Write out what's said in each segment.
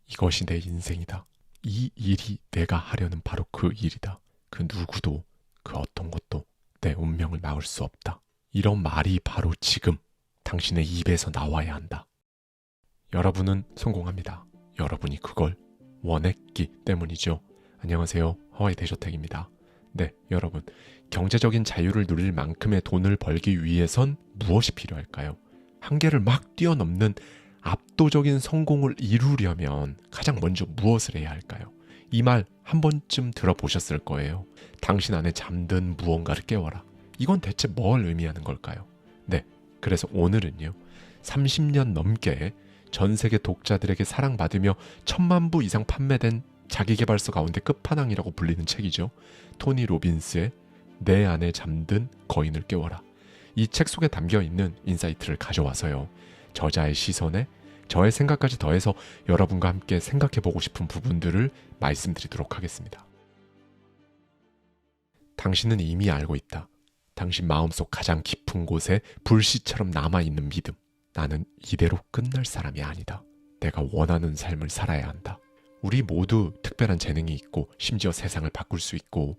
이것이 내 인생이다. 이 일이 내가 하려는 바로 그 일이다. 그 누구도 그 어떤 것도 내 운명을 막을 수 없다. 이런 말이 바로 지금 당신의 입에서 나와야 한다. 여러분은 성공합니다. 여러분이 그걸 원했기 때문이죠. 안녕하세요. 하와이 대저택입니다. 네, 여러분. 경제적인 자유를 누릴 만큼의 돈을 벌기 위해선 무엇이 필요할까요? 한계를 막 뛰어넘는 압도적인 성공을 이루려면 가장 먼저 무엇을 해야 할까요? 이 말 한 번쯤 들어보셨을 거예요. 당신 안에 잠든 무언가를 깨워라. 이건 대체 뭘 의미하는 걸까요? 네, 그래서 오늘은요. 30년 넘게 전 세계 독자들에게 사랑받으며 1000만 부 이상 판매된 자기계발서 가운데 끝판왕이라고 불리는 책이죠. 토니 로빈스의 내 안에 잠든 거인을 깨워라. 이 책 속에 담겨있는 인사이트를 가져와서요. 저자의 시선에 저의 생각까지 더해서 여러분과 함께 생각해보고 싶은 부분들을 말씀드리도록 하겠습니다. 당신은 이미 알고 있다. 당신 마음속 가장 깊은 곳에 불씨처럼 남아있는 믿음. 나는 이대로 끝날 사람이 아니다. 내가 원하는 삶을 살아야 한다. 우리 모두 특별한 재능이 있고 심지어 세상을 바꿀 수 있고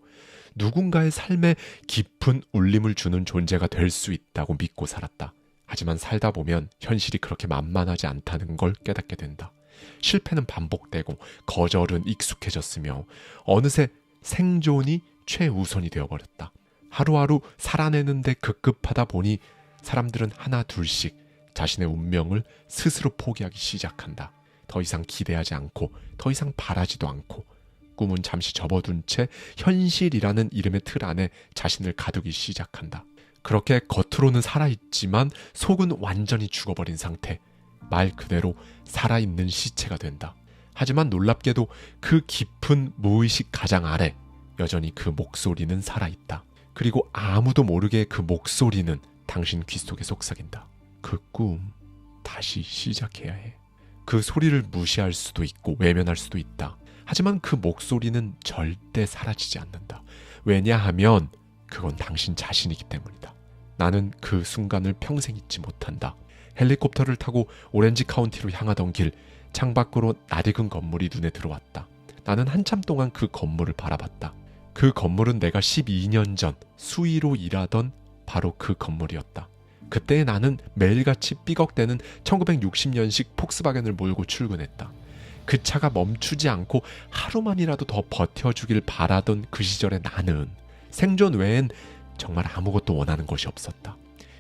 누군가의 삶에 깊은 울림을 주는 존재가 될 수 있다고 믿고 살았다. 하지만 살다 보면 현실이 그렇게 만만하지 않다는 걸 깨닫게 된다. 실패는 반복되고 거절은 익숙해졌으며 어느새 생존이 최우선이 되어버렸다. 하루하루 살아내는데 급급하다 보니 사람들은 하나 둘씩 자신의 운명을 스스로 포기하기 시작한다. 더 이상 기대하지 않고 더 이상 바라지도 않고 꿈은 잠시 접어둔 채 현실이라는 이름의 틀 안에 자신을 가두기 시작한다. 그렇게 겉으로는 살아있지만 속은 완전히 죽어버린 상태. 말 그대로 살아있는 시체가 된다. 하지만 놀랍게도 그 깊은 무의식 가장 아래 여전히 그 목소리는 살아있다. 그리고 아무도 모르게 그 목소리는 당신 귀 속에 속삭인다. 그 꿈 다시 시작해야 해. 그 소리를 무시할 수도 있고 외면할 수도 있다. 하지만 그 목소리는 절대 사라지지 않는다. 왜냐하면 그건 당신 자신이기 때문이다. 나는 그 순간을 평생 잊지 못한다. 헬리콥터를 타고 오렌지 카운티로 향하던 길, 창밖으로 낯익은 건물이 눈에 들어왔다. 나는 한참 동안 그 건물을 바라봤다. 그 건물은 내가 12년 전 수의로 일하던 바로 그 건물이었다. 그때 나는 매일같이 삐걱대는 1960년식 폭스바겐을 몰고 출근했다. 그 차가 멈추지 않고 하루만이라도 더 버텨주길 바라던 그 시절의 나는 생존 외엔 정말 아무것도 원하는 것이 없었다.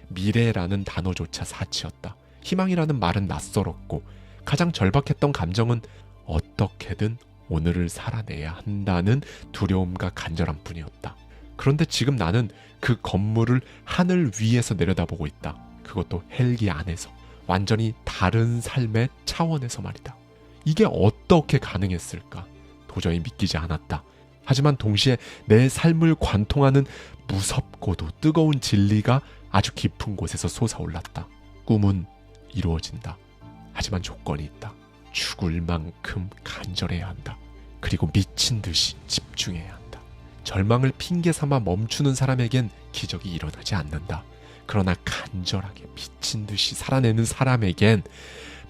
미래라는 단어조차 사치였다. 희망이라는 말은 낯설었고 가장 절박했던 감정은 어떻게든 오늘을 살아내야 한다는 두려움과 간절함 뿐이었다. 그런데 지금 나는 그 건물을 하늘 위에서 내려다보고 있다. 그것도 헬기 안에서. 완전히 다른 삶의 차원에서 말이다. 이게 어떻게 가능했을까? 도저히 믿기지 않았다. 하지만 동시에 내 삶을 관통하는 무섭고도 뜨거운 진리가 아주 깊은 곳에서 솟아올랐다. 꿈은 이루어진다. 하지만 조건이 있다. 죽을 만큼 간절해야 한다. 그리고 미친 듯이 집중해야 한다. 절망을 핑계 삼아 멈추는 사람에겐 기적이 일어나지 않는다. 그러나 간절하게 미친 듯이 살아내는 사람에겐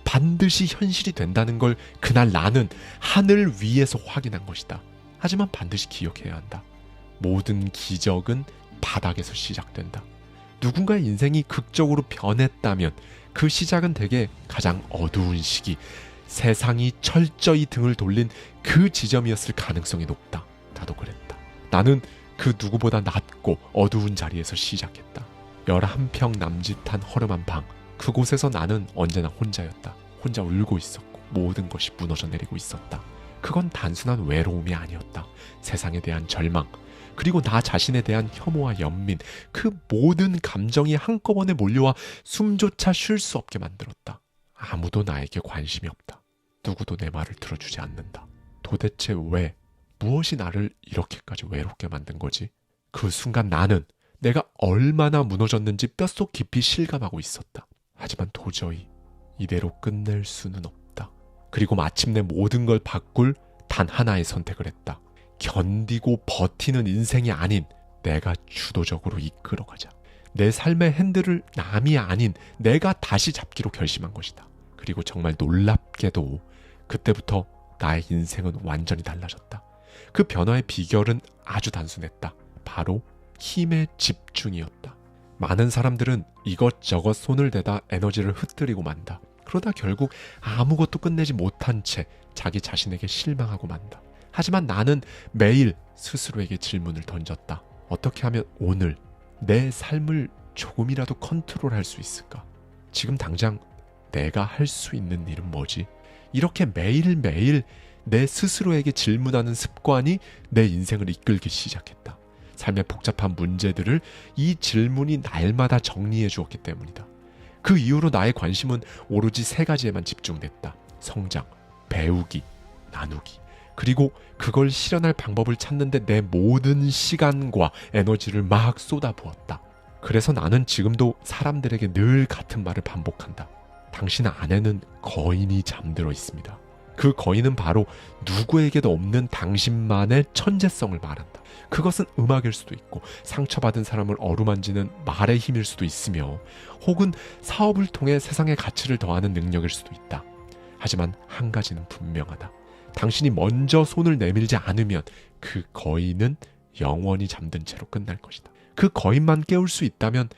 반드시 현실이 된다는 걸 그날 나는 하늘 위에서 확인한 것이다. 하지만 반드시 기억해야 한다. 모든 기적은 바닥에서 시작된다. 누군가의 인생이 극적으로 변했다면 그 시작은 대개 가장 어두운 시기, 세상이 철저히 등을 돌린 그 지점이었을 가능성이 높다. 나도 그랬다. 나는 그 누구보다 낮고 어두운 자리에서 시작했다. 11평 남짓한 허름한 방, 그곳에서 나는 언제나 혼자였다. 혼자 울고 있었고 모든 것이 무너져 내리고 있었다. 그건 단순한 외로움이 아니었다. 세상에 대한 절망, 그리고 나 자신에 대한 혐오와 연민, 그 모든 감정이 한꺼번에 몰려와 숨조차 쉴 수 없게 만들었다. 아무도 나에게 관심이 없다. 누구도 내 말을 들어주지 않는다. 도대체 왜, 무엇이 나를 이렇게까지 외롭게 만든 거지? 그 순간 나는 내가 얼마나 무너졌는지 뼛속 깊이 실감하고 있었다. 하지만 도저히 이대로 끝낼 수는 없다. 그리고 마침내 모든 걸 바꿀 단 하나의 선택을 했다. 견디고 버티는 인생이 아닌 내가 주도적으로 이끌어가자. 내 삶의 핸들을 남이 아닌 내가 다시 잡기로 결심한 것이다. 그리고 정말 놀랍게도 그때부터 나의 인생은 완전히 달라졌다. 그 변화의 비결은 아주 단순했다. 바로 힘의 집중이었다. 많은 사람들은 이것저것 손을 대다 에너지를 흩뜨리고 만다. 그러다 결국 아무것도 끝내지 못한 채 자기 자신에게 실망하고 만다. 하지만 나는 매일 스스로에게 질문을 던졌다. 어떻게 하면 오늘 내 삶을 조금이라도 컨트롤할 수 있을까? 지금 당장 내가 할 수 있는 일은 뭐지? 이렇게 매일매일 내 스스로에게 질문하는 습관이 내 인생을 이끌기 시작했다. 삶의 복잡한 문제들을 이 질문이 날마다 정리해 주었기 때문이다. 그 이후로 나의 관심은 오로지 3가지에만 집중됐다. 성장, 배우기, 나누기. 그리고 그걸 실현할 방법을 찾는데 내 모든 시간과 에너지를 막 쏟아부었다. 그래서 나는 지금도 사람들에게 늘 같은 말을 반복한다. 당신 안에는 거인이 잠들어 있습니다. 그 거인은 바로 누구에게도 없는 당신만의 천재성을 말한다. 그것은 음악일 수도 있고 상처받은 사람을 어루만지는 말의 힘일 수도 있으며 혹은 사업을 통해 세상의 가치를 더하는 능력일 수도 있다. 하지만 한 가지는 분명하다. 당신이 먼저 손을 내밀지 않으면 그 거인은 영원히 잠든 채로 끝날 것이다. 그 거인만 깨울 수 있다면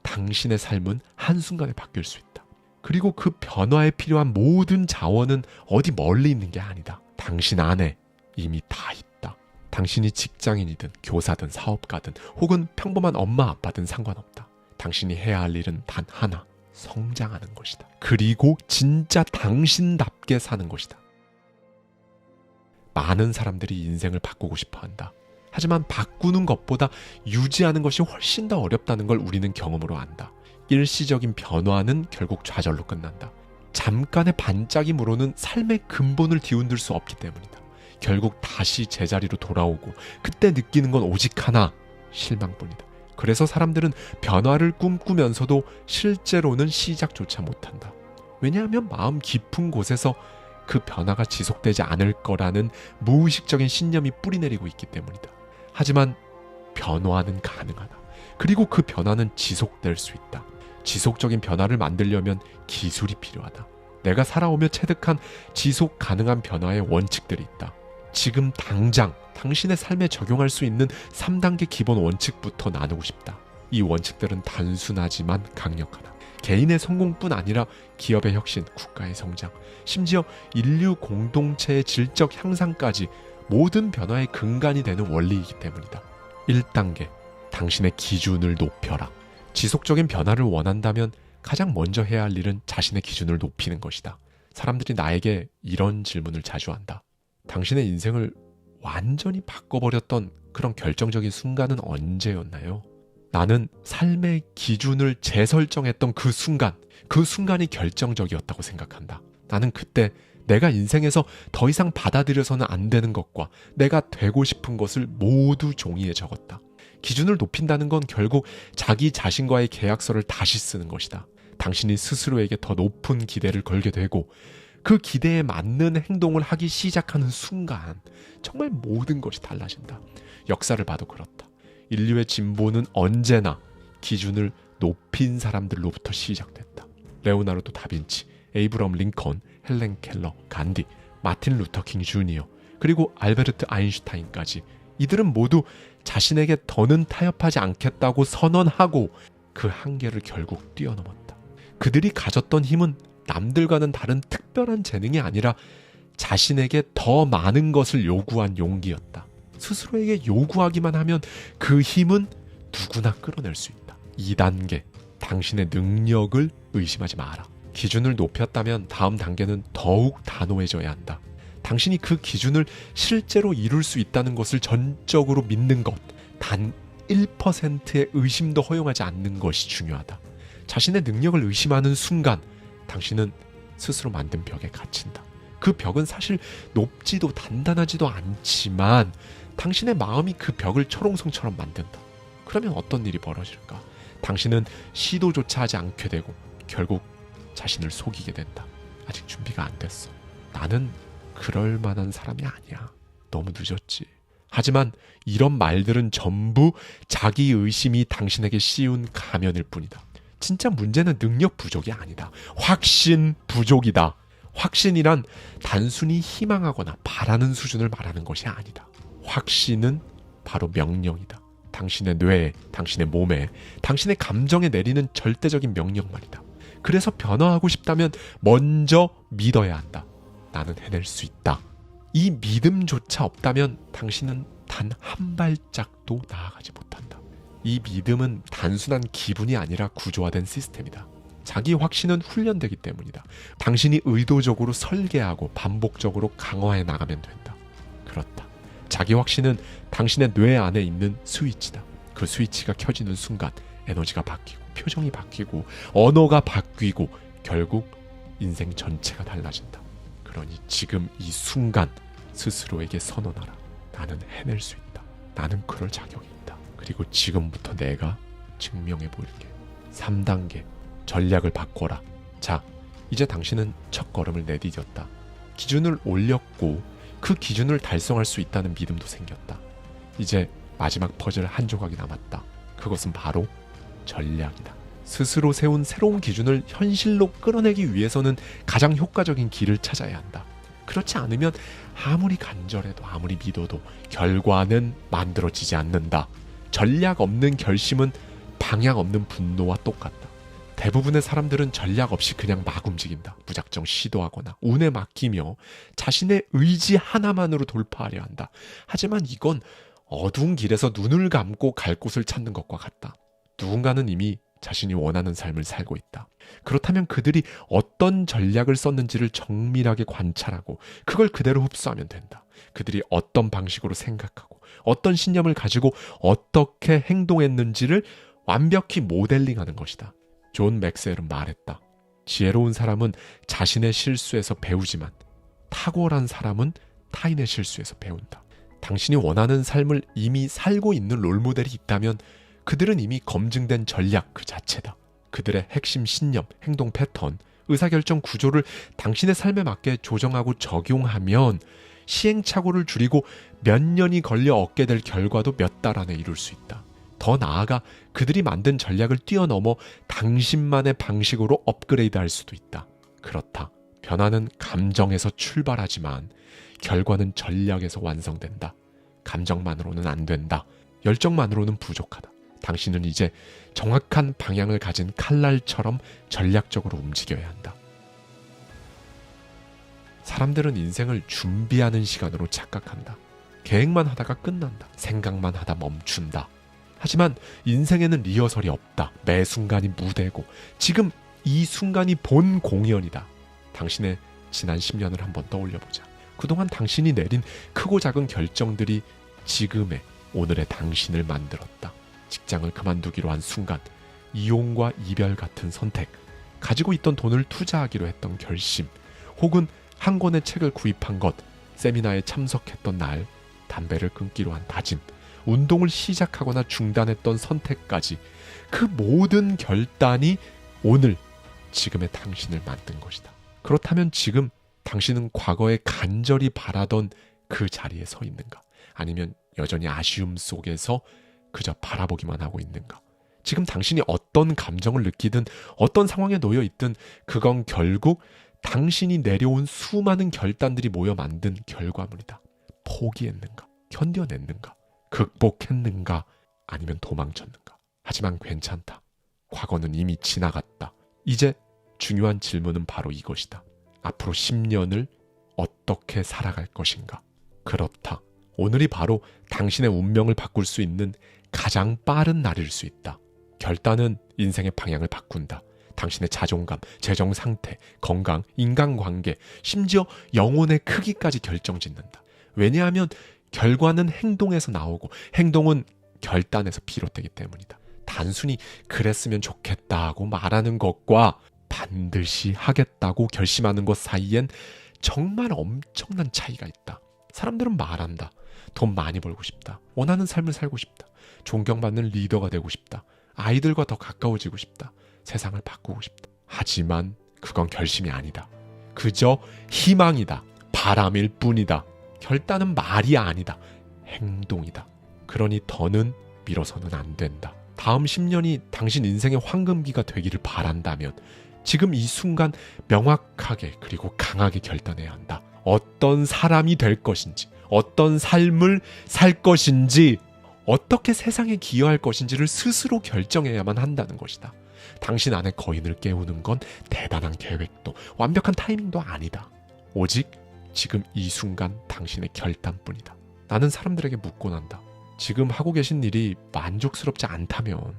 당신의 삶은 한순간에 바뀔 수 있다. 그리고 그 변화에 필요한 모든 자원은 어디 멀리 있는 게 아니다. 당신 안에 이미 다 있다. 당신이 직장인이든 교사든 사업가든 혹은 평범한 엄마 아빠든 상관없다. 당신이 해야 할 일은 단 하나, 성장하는 것이다. 그리고 진짜 당신답게 사는 것이다. 많은 사람들이 인생을 바꾸고 싶어 한다. 하지만 바꾸는 것보다 유지하는 것이 훨씬 더 어렵다는 걸 우리는 경험으로 안다. 일시적인 변화는 결국 좌절로 끝난다. 잠깐의 반짝임으로는 삶의 근본을 뒤흔들 수 없기 때문이다. 결국 다시 제자리로 돌아오고 그때 느끼는 건 오직 하나, 실망뿐이다. 그래서 사람들은 변화를 꿈꾸면서도 실제로는 시작조차 못한다. 왜냐하면 마음 깊은 곳에서 그 변화가 지속되지 않을 거라는 무의식적인 신념이 뿌리내리고 있기 때문이다. 하지만 변화는 가능하다. 그리고 그 변화는 지속될 수 있다. 지속적인 변화를 만들려면 기술이 필요하다. 내가 살아오며 체득한 지속 가능한 변화의 원칙들이 있다. 지금 당장 당신의 삶에 적용할 수 있는 3단계 기본 원칙부터 나누고 싶다. 이 원칙들은 단순하지만 강력하다. 개인의 성공뿐 아니라 기업의 혁신, 국가의 성장, 심지어 인류 공동체의 질적 향상까지 모든 변화의 근간이 되는 원리이기 때문이다. 1단계, 당신의 기준을 높여라. 지속적인 변화를 원한다면 가장 먼저 해야 할 일은 자신의 기준을 높이는 것이다. 사람들이 나에게 이런 질문을 자주 한다. 당신의 인생을 완전히 바꿔버렸던 그런 결정적인 순간은 언제였나요? 나는 삶의 기준을 재설정했던 그 순간이 결정적이었다고 생각한다. 나는 그때 내가 인생에서 더 이상 받아들여서는 안 되는 것과 내가 되고 싶은 것을 모두 종이에 적었다. 기준을 높인다는 건 결국 자기 자신과의 계약서를 다시 쓰는 것이다. 당신이 스스로에게 더 높은 기대를 걸게 되고 그 기대에 맞는 행동을 하기 시작하는 순간 정말 모든 것이 달라진다. 역사를 봐도 그렇다. 인류의 진보는 언제나 기준을 높인 사람들로부터 시작됐다. 레오나르도 다빈치, 에이브럼 링컨, 헬렌 켈러, 간디, 마틴 루터킹 주니어, 그리고 알베르트 아인슈타인까지 이들은 모두 자신에게 더는 타협하지 않겠다고 선언하고 그 한계를 결국 뛰어넘었다. 그들이 가졌던 힘은 남들과는 다른 특별한 재능이 아니라 자신에게 더 많은 것을 요구한 용기였다. 스스로에게 요구하기만 하면 그 힘은 누구나 끌어낼 수 있다. 2단계, 당신의 능력을 의심하지 마라. 기준을 높였다면 다음 단계는 더욱 단호해져야 한다. 당신이 그 기준을 실제로 이룰 수 있다는 것을 전적으로 믿는 것, 단 1%의 의심도 허용하지 않는 것이 중요하다. 자신의 능력을 의심하는 순간 당신은 스스로 만든 벽에 갇힌다. 그 벽은 사실 높지도 단단하지도 않지만 당신의 마음이 그 벽을 철옹성처럼 만든다. 그러면 어떤 일이 벌어질까? 당신은 시도조차 하지 않게 되고 결국 자신을 속이게 된다. 아직 준비가 안 됐어. 나는 그럴 만한 사람이 아니야. 너무 늦었지. 하지만 이런 말들은 전부 자기 의심이 당신에게 씌운 가면일 뿐이다. 진짜 문제는 능력 부족이 아니다. 확신 부족이다. 확신이란 단순히 희망하거나 바라는 수준을 말하는 것이 아니다. 확신은 바로 명령이다. 당신의 뇌에, 당신의 몸에, 당신의 감정에 내리는 절대적인 명령 말이다. 그래서 변화하고 싶다면 먼저 믿어야 한다. 나는 해낼 수 있다. 이 믿음조차 없다면 당신은 단 한 발짝도 나아가지 못한다. 이 믿음은 단순한 기분이 아니라 구조화된 시스템이다. 자기 확신은 훈련되기 때문이다. 당신이 의도적으로 설계하고 반복적으로 강화해 나가면 된다. 그렇다. 자기 확신은 당신의 뇌 안에 있는 스위치다. 그 스위치가 켜지는 순간 에너지가 바뀌고 표정이 바뀌고 언어가 바뀌고 결국 인생 전체가 달라진다. 그러니 지금 이 순간 스스로에게 선언하라. 나는 해낼 수 있다. 나는 그럴 자격이 있다. 그리고 지금부터 내가 증명해 보일게. 3단계 전략을 바꿔라. 자, 이제 당신은 첫 걸음을 내디뎠다. 기준을 올렸고 그 기준을 달성할 수 있다는 믿음도 생겼다. 이제 마지막 퍼즐 한 조각이 남았다. 그것은 바로 전략이다. 스스로 세운 새로운 기준을 현실로 끌어내기 위해서는 가장 효과적인 길을 찾아야 한다. 그렇지 않으면 아무리 간절해도 아무리 믿어도 결과는 만들어지지 않는다. 전략 없는 결심은 방향 없는 분노와 똑같다. 대부분의 사람들은 전략 없이 그냥 막 움직인다. 무작정 시도하거나 운에 맡기며 자신의 의지 하나만으로 돌파하려 한다. 하지만 이건 어두운 길에서 눈을 감고 갈 곳을 찾는 것과 같다. 누군가는 이미 자신이 원하는 삶을 살고 있다. 그렇다면 그들이 어떤 전략을 썼는지를 정밀하게 관찰하고 그걸 그대로 흡수하면 된다. 그들이 어떤 방식으로 생각하고 어떤 신념을 가지고 어떻게 행동했는지를 완벽히 모델링하는 것이다. 존 맥스웰은 말했다. 지혜로운 사람은 자신의 실수에서 배우지만 탁월한 사람은 타인의 실수에서 배운다. 당신이 원하는 삶을 이미 살고 있는 롤모델이 있다면 그들은 이미 검증된 전략 그 자체다. 그들의 핵심 신념, 행동 패턴, 의사결정 구조를 당신의 삶에 맞게 조정하고 적용하면 시행착오를 줄이고 몇 년이 걸려 얻게 될 결과도 몇 달 안에 이룰 수 있다. 더 나아가 그들이 만든 전략을 뛰어넘어 당신만의 방식으로 업그레이드할 수도 있다. 그렇다. 변화는 감정에서 출발하지만 결과는 전략에서 완성된다. 감정만으로는 안 된다. 열정만으로는 부족하다. 당신은 이제 정확한 방향을 가진 칼날처럼 전략적으로 움직여야 한다. 사람들은 인생을 준비하는 시간으로 착각한다. 계획만 하다가 끝난다. 생각만 하다 멈춘다. 하지만 인생에는 리허설이 없다. 매 순간이 무대고 지금 이 순간이 본 공연이다. 당신의 지난 10년을 한번 떠올려보자. 그동안 당신이 내린 크고 작은 결정들이 지금의 오늘의 당신을 만들었다. 직장을 그만두기로 한 순간, 이혼과 이별 같은 선택, 가지고 있던 돈을 투자하기로 했던 결심, 혹은 한 권의 책을 구입한 것, 세미나에 참석했던 날, 담배를 끊기로 한 다짐, 운동을 시작하거나 중단했던 선택까지 그 모든 결단이 오늘 지금의 당신을 만든 것이다. 그렇다면 지금 당신은 과거에 간절히 바라던 그 자리에 서 있는가? 아니면 여전히 아쉬움 속에서 그저 바라보기만 하고 있는가? 지금 당신이 어떤 감정을 느끼든 어떤 상황에 놓여 있든 그건 결국 당신이 내려온 수많은 결단들이 모여 만든 결과물이다. 포기했는가? 견뎌냈는가? 극복했는가? 아니면 도망쳤는가? 하지만 괜찮다. 과거는 이미 지나갔다. 이제 중요한 질문은 바로 이것이다. 앞으로 10년을 어떻게 살아갈 것인가? 그렇다. 오늘이 바로 당신의 운명을 바꿀 수 있는 가장 빠른 날일 수 있다. 결단은 인생의 방향을 바꾼다. 당신의 자존감, 재정 상태, 건강, 인간관계, 심지어 영혼의 크기까지 결정짓는다. 왜냐하면 결과는 행동에서 나오고 행동은 결단에서 비롯되기 때문이다. 단순히 그랬으면 좋겠다고 말하는 것과 반드시 하겠다고 결심하는 것 사이엔 정말 엄청난 차이가 있다. 사람들은 말한다. 돈 많이 벌고 싶다. 원하는 삶을 살고 싶다. 존경받는 리더가 되고 싶다. 아이들과 더 가까워지고 싶다. 세상을 바꾸고 싶다. 하지만 그건 결심이 아니다. 그저 희망이다. 바람일 뿐이다. 결단은 말이 아니다. 행동이다. 그러니 더는 미뤄서는 안 된다. 다음 10년이 당신 인생의 황금기가 되기를 바란다면 지금 이 순간 명확하게 그리고 강하게 결단해야 한다. 어떤 사람이 될 것인지, 어떤 삶을 살 것인지, 어떻게 세상에 기여할 것인지를 스스로 결정해야만 한다는 것이다. 당신 안에 거인을 깨우는 건 대단한 계획도 완벽한 타이밍도 아니다. 오직 지금 이 순간 당신의 결단뿐이다. 나는 사람들에게 묻곤 한다. 지금 하고 계신 일이 만족스럽지 않다면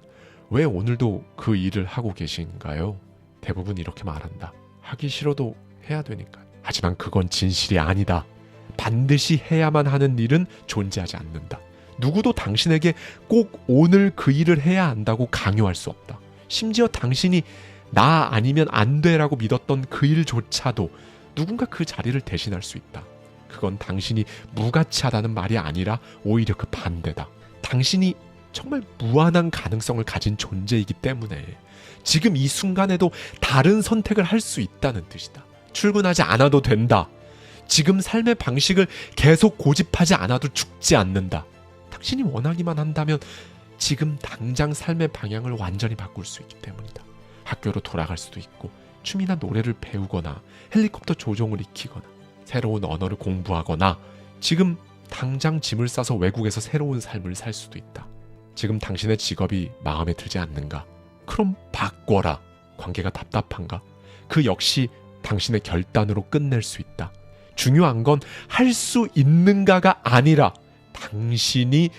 왜 오늘도 그 일을 하고 계신가요? 대부분 이렇게 말한다. 하기 싫어도 해야 되니까. 하지만 그건 진실이 아니다. 반드시 해야만 하는 일은 존재하지 않는다. 누구도 당신에게 꼭 오늘 그 일을 해야 한다고 강요할 수 없다. 심지어 당신이 나 아니면 안 돼라고 믿었던 그 일조차도 누군가 그 자리를 대신할 수 있다. 그건 당신이 무가치하다는 말이 아니라 오히려 그 반대다. 당신이 정말 무한한 가능성을 가진 존재이기 때문에 지금 이 순간에도 다른 선택을 할 수 있다는 뜻이다. 출근하지 않아도 된다. 지금 삶의 방식을 계속 고집하지 않아도 죽지 않는다. 당신이 원하기만 한다면 지금 당장 삶의 방향을 완전히 바꿀 수 있기 때문이다. 학교로 돌아갈 수도 있고 춤이나 노래를 배우거나 헬리콥터 조종을 익히거나 새로운 언어를 공부하거나 지금 당장 짐을 싸서 외국에서 새로운 삶을 살 수도 있다. 지금 당신의 직업이 마음에 들지 않는가? 그럼 바꿔라. 관계가 답답한가? 그 역시 당신의 결단으로 끝낼 수 있다. 중요한 건 할 수 있는가가 아니라 당신이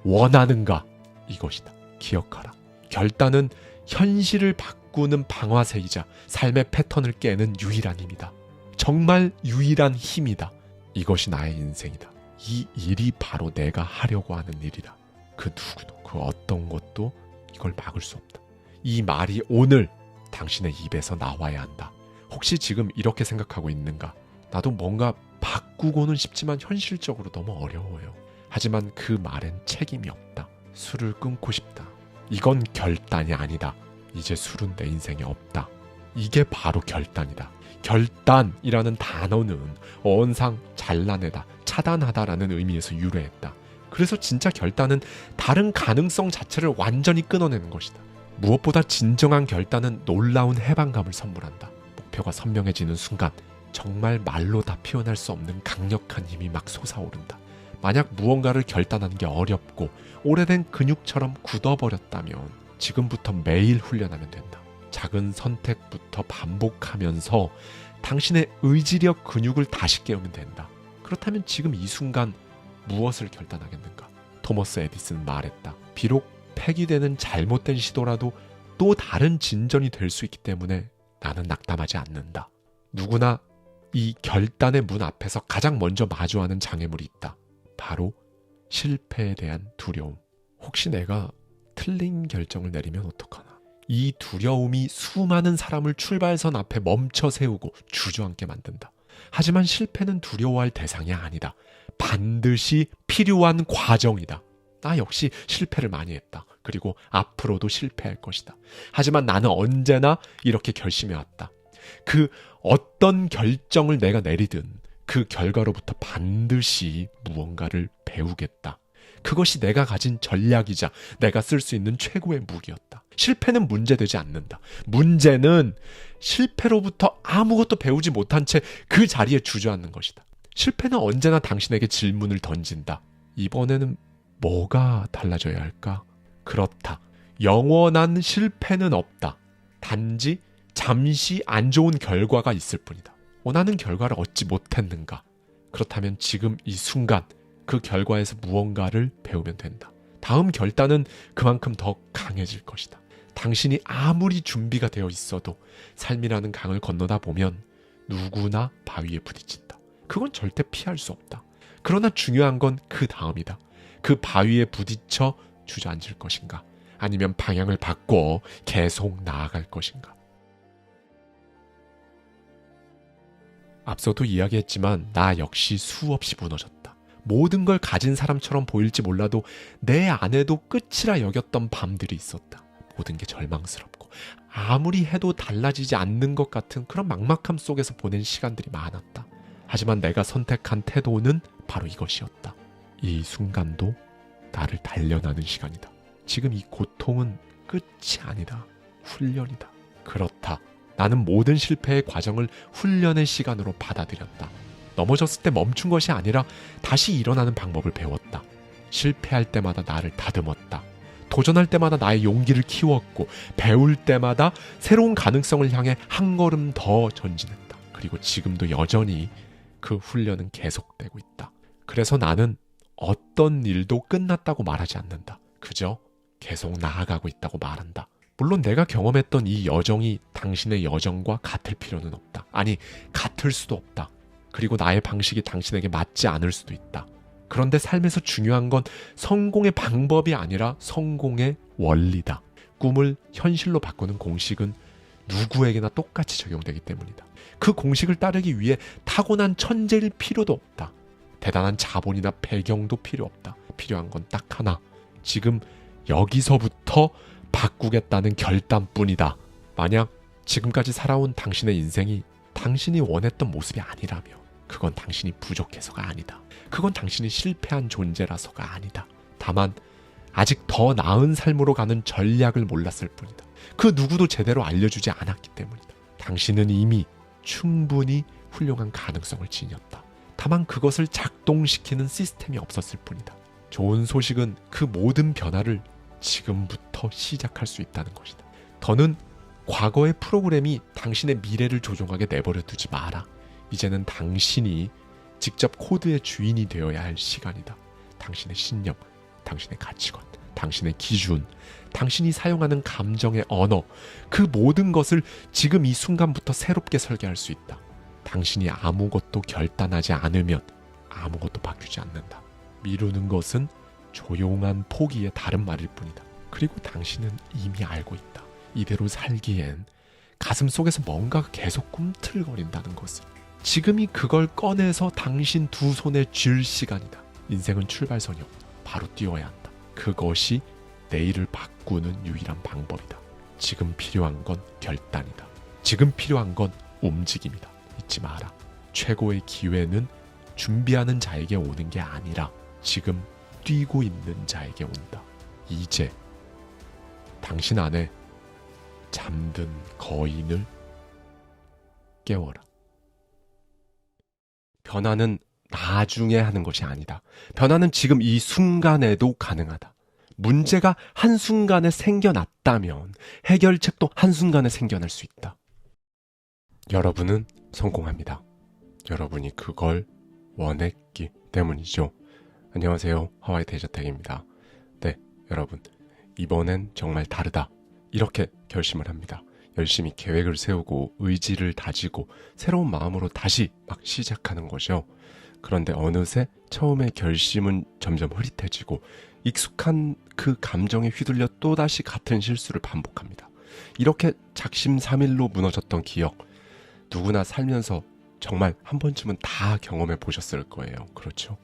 원하는가 이것이다. 기억하라. 결단은 현실을 바꾸는 방아쇠이자 삶의 패턴을 깨는 유일한 힘이다. 정말 유일한 힘이다. 이것이 나의 인생이다. 이 일이 바로 내가 하려고 하는 일이다. 그 누구도 그 어떤 것도 이걸 막을 수 없다. 이 말이 오늘 당신의 입에서 나와야 한다. 혹시 지금 이렇게 생각하고 있는가? 나도 뭔가 바꾸고는 싶지만 현실적으로 너무 어려워요. 하지만 그 말엔 책임이 없다. 술을 끊고 싶다. 이건 결단이 아니다. 이제 술은 내 인생에 없다. 이게 바로 결단이다. 결단이라는 단어는 어원상 잘라내다, 차단하다라는 의미에서 유래했다. 그래서 진짜 결단은 다른 가능성 자체를 완전히 끊어내는 것이다. 무엇보다 진정한 결단은 놀라운 해방감을 선물한다. 목표가 선명해지는 순간 정말 말로 다 표현할 수 없는 강력한 힘이 막 솟아오른다. 만약 무언가를 결단하는 게 어렵고 오래된 근육처럼 굳어버렸다면 지금부터 매일 훈련하면 된다. 작은 선택부터 반복하면서 당신의 의지력 근육을 다시 깨우면 된다. 그렇다면 지금 이 순간 무엇을 결단하겠는가? 토머스 에디슨은 말했다. 비록 폐기되는 잘못된 시도라도 또 다른 진전이 될 수 있기 때문에 나는 낙담하지 않는다. 누구나 이 결단의 문 앞에서 가장 먼저 마주하는 장애물이 있다. 바로 실패에 대한 두려움. 혹시 내가 틀린 결정을 내리면 어떡하나? 이 두려움이 수많은 사람을 출발선 앞에 멈춰 세우고 주저앉게 만든다. 하지만 실패는 두려워할 대상이 아니다. 반드시 필요한 과정이다. 나 역시 실패를 많이 했다. 그리고 앞으로도 실패할 것이다. 하지만 나는 언제나 이렇게 결심해왔다. 그 어떤 결정을 내가 내리든 그 결과로부터 반드시 무언가를 배우겠다. 그것이 내가 가진 전략이자 내가 쓸 수 있는 최고의 무기였다. 실패는 문제되지 않는다. 문제는 실패로부터 아무것도 배우지 못한 채 그 자리에 주저앉는 것이다. 실패는 언제나 당신에게 질문을 던진다. 이번에는 뭐가 달라져야 할까? 그렇다. 영원한 실패는 없다. 단지 잠시 안 좋은 결과가 있을 뿐이다. 원하는 결과를 얻지 못했는가? 그렇다면 지금 이 순간 그 결과에서 무언가를 배우면 된다. 다음 결단은 그만큼 더 강해질 것이다. 당신이 아무리 준비가 되어 있어도 삶이라는 강을 건너다 보면 누구나 바위에 부딪힌다. 그건 절대 피할 수 없다. 그러나 중요한 건 그 다음이다. 그 바위에 부딪혀 주저앉을 것인가? 아니면 방향을 바꿔 계속 나아갈 것인가? 앞서도 이야기했지만 나 역시 수없이 무너졌다. 모든 걸 가진 사람처럼 보일지 몰라도 내 안에도 끝이라 여겼던 밤들이 있었다. 모든 게 절망스럽고 아무리 해도 달라지지 않는 것 같은 그런 막막함 속에서 보낸 시간들이 많았다. 하지만 내가 선택한 태도는 바로 이것이었다. 이 순간도 나를 단련하는 시간이다. 지금 이 고통은 끝이 아니다. 훈련이다. 그렇다. 나는 모든 실패의 과정을 훈련의 시간으로 받아들였다. 넘어졌을 때 멈춘 것이 아니라 다시 일어나는 방법을 배웠다. 실패할 때마다 나를 다듬었다. 도전할 때마다 나의 용기를 키웠고 배울 때마다 새로운 가능성을 향해 한 걸음 더 전진했다. 그리고 지금도 여전히 그 훈련은 계속되고 있다. 그래서 나는 어떤 일도 끝났다고 말하지 않는다. 그저 계속 나아가고 있다고 말한다. 물론 내가 경험했던 이 여정이 당신의 여정과 같을 필요는 없다. 아니, 같을 수도 없다. 그리고 나의 방식이 당신에게 맞지 않을 수도 있다. 그런데 삶에서 중요한 건 성공의 방법이 아니라 성공의 원리다. 꿈을 현실로 바꾸는 공식은 누구에게나 똑같이 적용되기 때문이다. 그 공식을 따르기 위해 타고난 천재일 필요도 없다. 대단한 자본이나 배경도 필요 없다. 필요한 건 딱 하나. 지금 여기서부터 바꾸겠다는 결단뿐이다. 만약 지금까지 살아온 당신의 인생이 당신이 원했던 모습이 아니라며 그건 당신이 부족해서가 아니다. 그건 당신이 실패한 존재라서가 아니다. 다만 아직 더 나은 삶으로 가는 전략을 몰랐을 뿐이다. 그 누구도 제대로 알려주지 않았기 때문이다. 당신은 이미 충분히 훌륭한 가능성을 지녔다. 다만 그것을 작동시키는 시스템이 없었을 뿐이다. 좋은 소식은 그 모든 변화를 지금부터 시작할 수 있다는 것이다. 더는 과거의 프로그램이 당신의 미래를 조종하게 내버려 두지 마라. 이제는 당신이 직접 코드의 주인이 되어야 할 시간이다. 당신의 신념, 당신의 가치관, 당신의 기준, 당신이 사용하는 감정의 언어, 그 모든 것을 지금 이 순간부터 새롭게 설계할 수 있다. 당신이 아무것도 결단하지 않으면 아무것도 바뀌지 않는다. 미루는 것은 조용한 포기의 다른 말일 뿐이다. 그리고 당신은 이미 알고 있다. 이대로 살기엔 가슴 속에서 뭔가가 계속 꿈틀거린다는 것을. 지금이 그걸 꺼내서 당신 두 손에 쥘 시간이다. 인생은 출발선이 없다. 바로 뛰어야 한다. 그것이 내일을 바꾸는 유일한 방법이다. 지금 필요한 건 결단이다. 지금 필요한 건 움직임이다. 잊지 마라. 최고의 기회는 준비하는 자에게 오는 게 아니라 지금 뛰고 있는 자에게 온다. 이제 당신 안에 잠든 거인을 깨워라. 변화는 나중에 하는 것이 아니다. 변화는 지금 이 순간에도 가능하다. 문제가 한순간에 생겨났다면 해결책도 한순간에 생겨날 수 있다. 여러분은 성공합니다. 여러분이 그걸 원했기 때문이죠. 안녕하세요. 하와이 데이저택입니다. 네, 여러분. 이번엔 정말 다르다. 이렇게 결심을 합니다. 열심히 계획을 세우고 의지를 다지고 새로운 마음으로 다시 막 시작하는 거죠. 그런데 어느새 처음에 결심은 점점 흐릿해지고 익숙한 그 감정에 휘둘려 또다시 같은 실수를 반복합니다. 이렇게 작심삼일로 무너졌던 기억, 누구나 살면서 정말 한 번쯤은 다 경험해 보셨을 거예요. 그렇죠?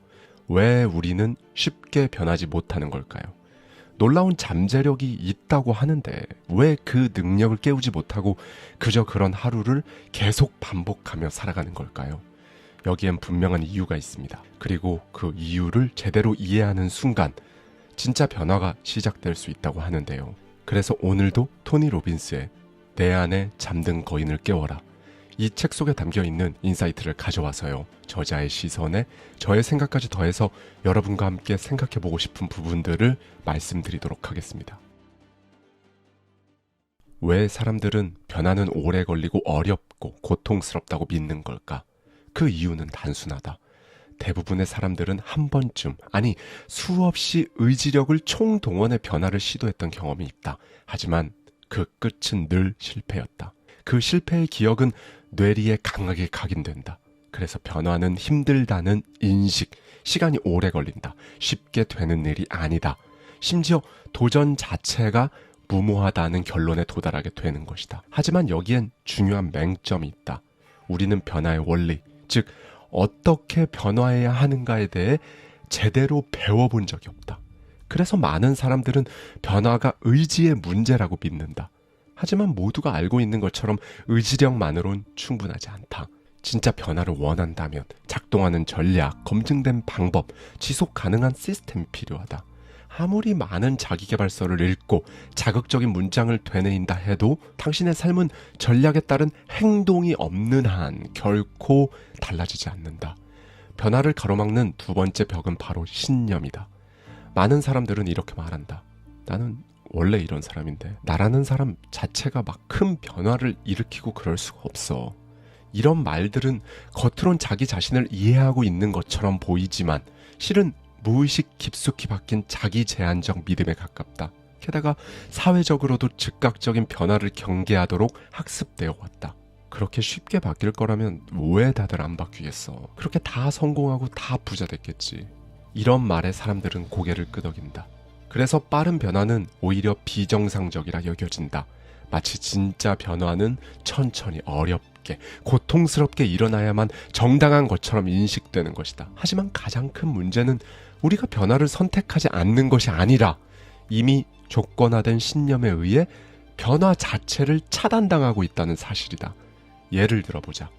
왜 우리는 쉽게 변하지 못하는 걸까요? 놀라운 잠재력이 있다고 하는데 왜 그 능력을 깨우지 못하고 그저 그런 하루를 계속 반복하며 살아가는 걸까요? 여기엔 분명한 이유가 있습니다. 그리고 그 이유를 제대로 이해하는 순간 진짜 변화가 시작될 수 있다고 하는데요. 그래서 오늘도 토니 로빈스의 내 안에 잠든 거인을 깨워라, 이 책 속에 담겨있는 인사이트를 가져와서요, 저자의 시선에 저의 생각까지 더해서 여러분과 함께 생각해보고 싶은 부분들을 말씀드리도록 하겠습니다. 왜 사람들은 변화는 오래 걸리고 어렵고 고통스럽다고 믿는 걸까? 그 이유는 단순하다. 대부분의 사람들은 한 번쯤, 아니 수없이 의지력을 총동원해 변화를 시도했던 경험이 있다. 하지만 그 끝은 늘 실패였다. 그 실패의 기억은 뇌리에 강하게 각인된다. 그래서 변화는 힘들다는 인식, 시간이 오래 걸린다. 쉽게 되는 일이 아니다. 심지어 도전 자체가 무모하다는 결론에 도달하게 되는 것이다. 하지만 여기엔 중요한 맹점이 있다. 우리는 변화의 원리, 즉 어떻게 변화해야 하는가에 대해 제대로 배워본 적이 없다. 그래서 많은 사람들은 변화가 의지의 문제라고 믿는다. 하지만 모두가 알고 있는 것처럼 의지력만으론 충분하지 않다. 진짜 변화를 원한다면 작동하는 전략, 검증된 방법, 지속 가능한 시스템이 필요하다. 아무리 많은 자기계발서를 읽고 자극적인 문장을 되뇌인다 해도 당신의 삶은 전략에 따른 행동이 없는 한 결코 달라지지 않는다. 변화를 가로막는 두 번째 벽은 바로 신념이다. 많은 사람들은 이렇게 말한다. 나는 원래 이런 사람인데 나라는 사람 자체가 막 큰 변화를 일으키고 그럴 수가 없어. 이런 말들은 겉으론 자기 자신을 이해하고 있는 것처럼 보이지만 실은 무의식 깊숙이 박힌 자기 제한적 믿음에 가깝다. 게다가 사회적으로도 즉각적인 변화를 경계하도록 학습되어 왔다. 그렇게 쉽게 바뀔 거라면 왜 다들 안 바뀌겠어. 그렇게 다 성공하고 다 부자 됐겠지. 이런 말에 사람들은 고개를 끄덕인다. 그래서 빠른 변화는 오히려 비정상적이라 여겨진다. 마치 진짜 변화는 천천히 어렵게 고통스럽게 일어나야만 정당한 것처럼 인식되는 것이다. 하지만 가장 큰 문제는 우리가 변화를 선택하지 않는 것이 아니라 이미 조건화된 신념에 의해 변화 자체를 차단당하고 있다는 사실이다. 예를 들어보자.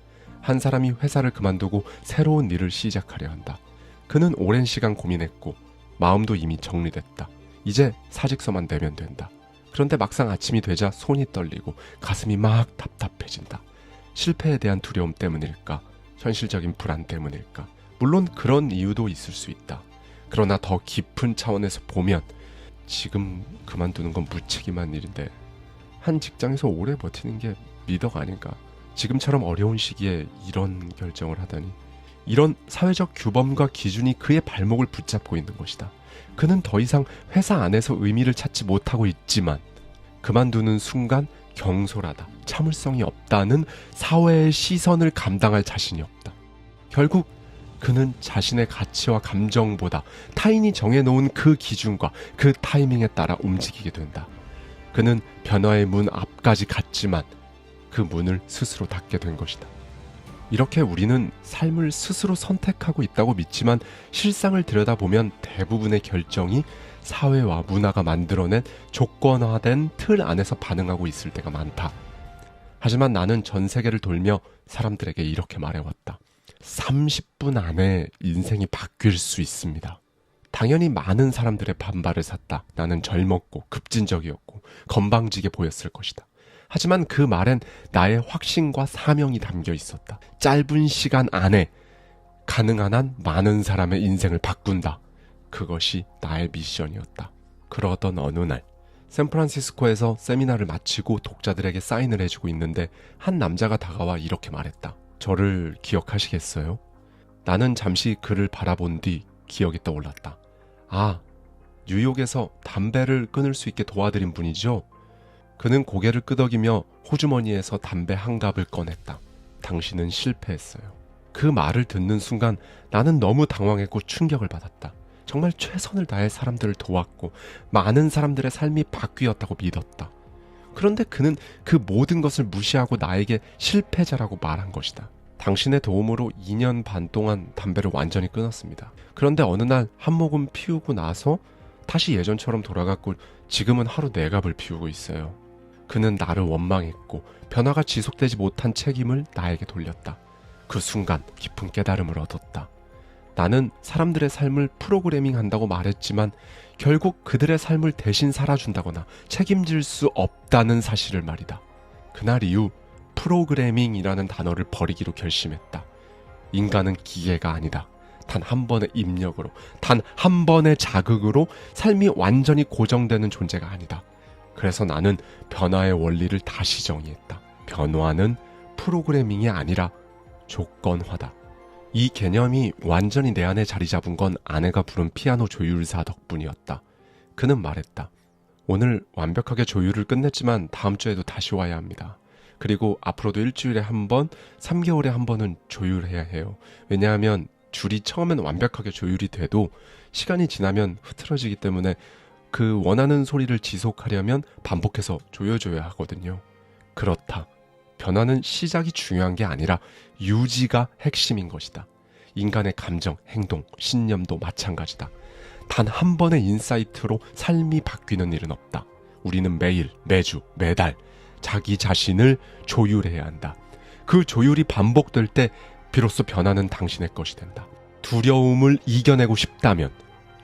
한 사람이 회사를 그만두고 새로운 일을 시작하려 한다. 그는 오랜 시간 고민했고 마음도 이미 정리됐다. 이제 사직서만 내면 된다. 그런데 막상 아침이 되자 손이 떨리고 가슴이 막 답답해진다. 실패에 대한 두려움 때문일까? 현실적인 불안 때문일까? 물론 그런 이유도 있을 수 있다. 그러나 더 깊은 차원에서 보면 지금 그만두는 건 무책임한 일인데 한 직장에서 오래 버티는 게 미덕 아닌가? 지금처럼 어려운 시기에 이런 결정을 하다니. 이런 사회적 규범과 기준이 그의 발목을 붙잡고 있는 것이다. 그는 더 이상 회사 안에서 의미를 찾지 못하고 있지만 그만두는 순간 경솔하다, 참을성이 없다는 사회의 시선을 감당할 자신이 없다. 결국 그는 자신의 가치와 감정보다 타인이 정해놓은 그 기준과 그 타이밍에 따라 움직이게 된다. 그는 변화의 문 앞까지 갔지만 그 문을 스스로 닫게 된 것이다. 이렇게 우리는 삶을 스스로 선택하고 있다고 믿지만 실상을 들여다보면 대부분의 결정이 사회와 문화가 만들어낸 조건화된 틀 안에서 반응하고 있을 때가 많다. 하지만 나는 전 세계를 돌며 사람들에게 이렇게 말해왔다. 30분 안에 인생이 바뀔 수 있습니다. 당연히 많은 사람들의 반발을 샀다. 나는 젊었고 급진적이었고 건방지게 보였을 것이다. 하지만 그 말엔 나의 확신과 사명이 담겨 있었다. 짧은 시간 안에 가능한 한 많은 사람의 인생을 바꾼다. 그것이 나의 미션이었다. 그러던 어느 날 샌프란시스코에서 세미나를 마치고 독자들에게 사인을 해주고 있는데 한 남자가 다가와 이렇게 말했다. 저를 기억하시겠어요? 나는 잠시 그를 바라본 뒤 기억이 떠올랐다. 아, 뉴욕에서 담배를 끊을 수 있게 도와드린 분이죠? 그는 고개를 끄덕이며 호주머니에서 담배 한 갑을 꺼냈다. 당신은 실패했어요. 그 말을 듣는 순간 나는 너무 당황했고 충격을 받았다. 정말 최선을 다해 사람들을 도왔고 많은 사람들의 삶이 바뀌었다고 믿었다. 그런데 그는 그 모든 것을 무시하고 나에게 실패자라고 말한 것이다. 당신의 도움으로 2년 반 동안 담배를 완전히 끊었습니다. 그런데 어느 날 한 모금 피우고 나서 다시 예전처럼 돌아갔고 지금은 하루 4갑을 피우고 있어요. 그는 나를 원망했고 변화가 지속되지 못한 책임을 나에게 돌렸다. 그 순간 깊은 깨달음을 얻었다. 나는 사람들의 삶을 프로그래밍 한다고 말했지만 결국 그들의 삶을 대신 살아준다거나 책임질 수 없다는 사실을 말이다. 그날 이후 프로그래밍이라는 단어를 버리기로 결심했다. 인간은 기계가 아니다. 단 한 번의 입력으로, 단 한 번의 자극으로 삶이 완전히 고정되는 존재가 아니다. 그래서 나는 변화의 원리를 다시 정의했다. 변화는 프로그래밍이 아니라 조건화다. 이 개념이 완전히 내 안에 자리 잡은 건 아내가 부른 피아노 조율사 덕분이었다. 그는 말했다. 오늘 완벽하게 조율을 끝냈지만 다음 주에도 다시 와야 합니다. 그리고 앞으로도 일주일에 한 번, 3개월에 한 번은 조율해야 해요. 왜냐하면 줄이 처음엔 완벽하게 조율이 돼도 시간이 지나면 흐트러지기 때문에 그 원하는 소리를 지속하려면 반복해서 조여줘야 하거든요. 그렇다. 변화는 시작이 중요한 게 아니라 유지가 핵심인 것이다. 인간의 감정, 행동, 신념도 마찬가지다. 단 한 번의 인사이트로 삶이 바뀌는 일은 없다. 우리는 매일, 매주, 매달 자기 자신을 조율해야 한다. 그 조율이 반복될 때 비로소 변화는 당신의 것이 된다. 두려움을 이겨내고 싶다면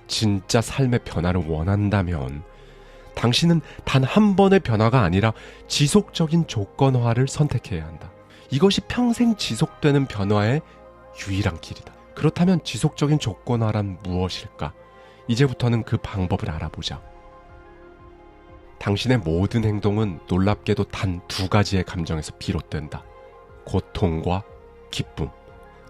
진짜 삶의 변화를 원한다면 당신은 단 한 번의 변화가 아니라 지속적인 조건화를 선택해야 한다. 이것이 평생 지속되는 변화의 유일한 길이다. 그렇다면 지속적인 조건화란 무엇일까? 이제부터는 그 방법을 알아보자. 당신의 모든 행동은 놀랍게도 단 두 가지의 감정에서 비롯된다. 고통과 기쁨.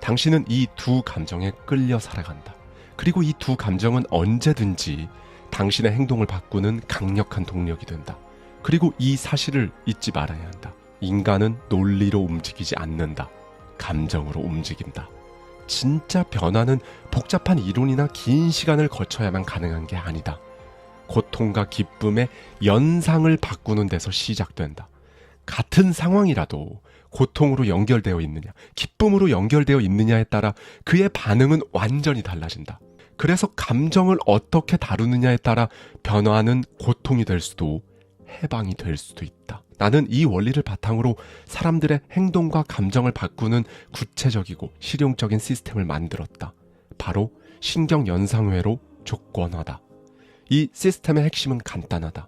당신은 이 두 감정에 끌려 살아간다. 그리고 이 두 감정은 언제든지 당신의 행동을 바꾸는 강력한 동력이 된다. 그리고 이 사실을 잊지 말아야 한다. 인간은 논리로 움직이지 않는다. 감정으로 움직인다. 진짜 변화는 복잡한 이론이나 긴 시간을 거쳐야만 가능한 게 아니다. 고통과 기쁨의 연상을 바꾸는 데서 시작된다. 같은 상황이라도 고통으로 연결되어 있느냐, 기쁨으로 연결되어 있느냐에 따라 그의 반응은 완전히 달라진다. 그래서 감정을 어떻게 다루느냐에 따라 변화는 고통이 될 수도 해방이 될 수도 있다. 나는 이 원리를 바탕으로 사람들의 행동과 감정을 바꾸는 구체적이고 실용적인 시스템을 만들었다. 바로 신경연상회로 조건화다. 이 시스템의 핵심은 간단하다.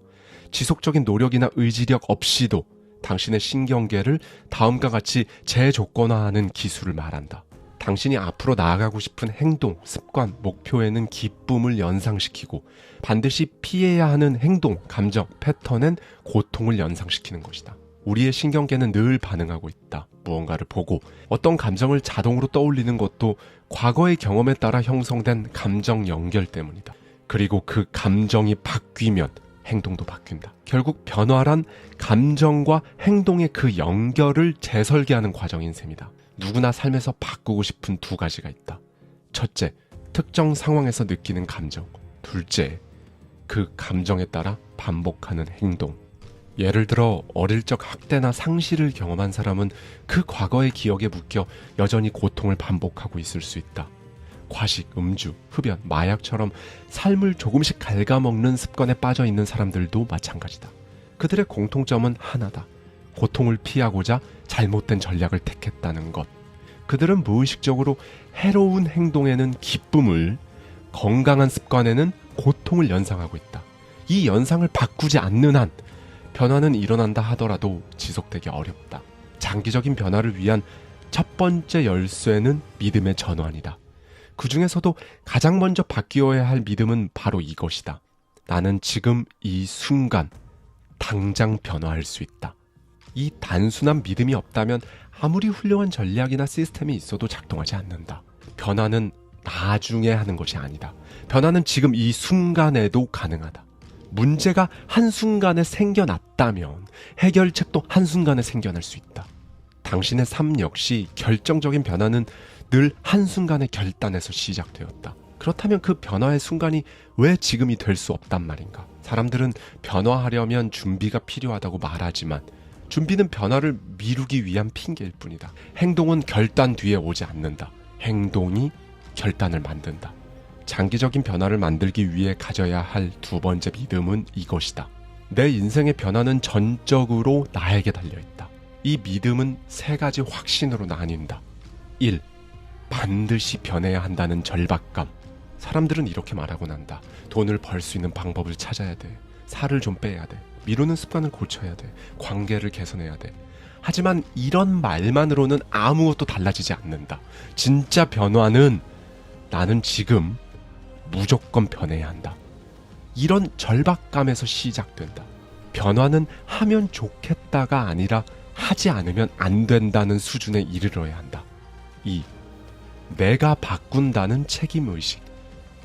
지속적인 노력이나 의지력 없이도 당신의 신경계를 다음과 같이 재조건화하는 기술을 말한다. 당신이 앞으로 나아가고 싶은 행동, 습관, 목표에는 기쁨을 연상시키고 반드시 피해야 하는 행동, 감정, 패턴엔 고통을 연상시키는 것이다. 우리의 신경계는 늘 반응하고 있다. 무언가를 보고 어떤 감정을 자동으로 떠올리는 것도 과거의 경험에 따라 형성된 감정 연결 때문이다. 그리고 그 감정이 바뀌면 행동도 바뀐다. 결국 변화란 감정과 행동의 그 연결을 재설계하는 과정인 셈이다. 누구나 삶에서 바꾸고 싶은 두 가지가 있다. 첫째, 특정 상황에서 느끼는 감정. 둘째, 그 감정에 따라 반복하는 행동. 예를 들어 어릴 적 학대나 상실을 경험한 사람은 그 과거의 기억에 묶여 여전히 고통을 반복하고 있을 수 있다. 과식, 음주, 흡연, 마약처럼 삶을 조금씩 갉아먹는 습관에 빠져 있는 사람들도 마찬가지다. 그들의 공통점은 하나다. 고통을 피하고자 잘못된 전략을 택했다는 것. 그들은 무의식적으로 해로운 행동에는 기쁨을, 건강한 습관에는 고통을 연상하고 있다. 이 연상을 바꾸지 않는 한 변화는 일어난다 하더라도 지속되기 어렵다. 장기적인 변화를 위한 첫 번째 열쇠는 믿음의 전환이다. 그 중에서도 가장 먼저 바뀌어야 할 믿음은 바로 이것이다. 나는 지금 이 순간 당장 변화할 수 있다. 이 단순한 믿음이 없다면 아무리 훌륭한 전략이나 시스템이 있어도 작동하지 않는다. 변화는 나중에 하는 것이 아니다. 변화는 지금 이 순간에도 가능하다. 문제가 한순간에 생겨났다면 해결책도 한순간에 생겨날 수 있다. 당신의 삶 역시 결정적인 변화는 늘 한순간의 결단에서 시작되었다. 그렇다면 그 변화의 순간이 왜 지금이 될 수 없단 말인가? 사람들은 변화하려면 준비가 필요하다고 말하지만 준비는 변화를 미루기 위한 핑계일 뿐이다. 행동은 결단 뒤에 오지 않는다. 행동이 결단을 만든다. 장기적인 변화를 만들기 위해 가져야 할 두 번째 믿음은 이것이다. 내 인생의 변화는 전적으로 나에게 달려있다. 이 믿음은 세 가지 확신으로 나뉜다. 1. 반드시 변해야 한다는 절박감. 사람들은 이렇게 말하곤 한다. 돈을 벌 수 있는 방법을 찾아야 돼. 살을 좀 빼야 돼. 미루는 습관을 고쳐야 돼. 관계를 개선해야 돼. 하지만 이런 말만으로는 아무것도 달라지지 않는다. 진짜 변화는 나는 지금 무조건 변해야 한다. 이런 절박감에서 시작된다. 변화는 하면 좋겠다가 아니라 하지 않으면 안 된다는 수준에 이르러야 한다. 2. 내가 바꾼다는 책임의식.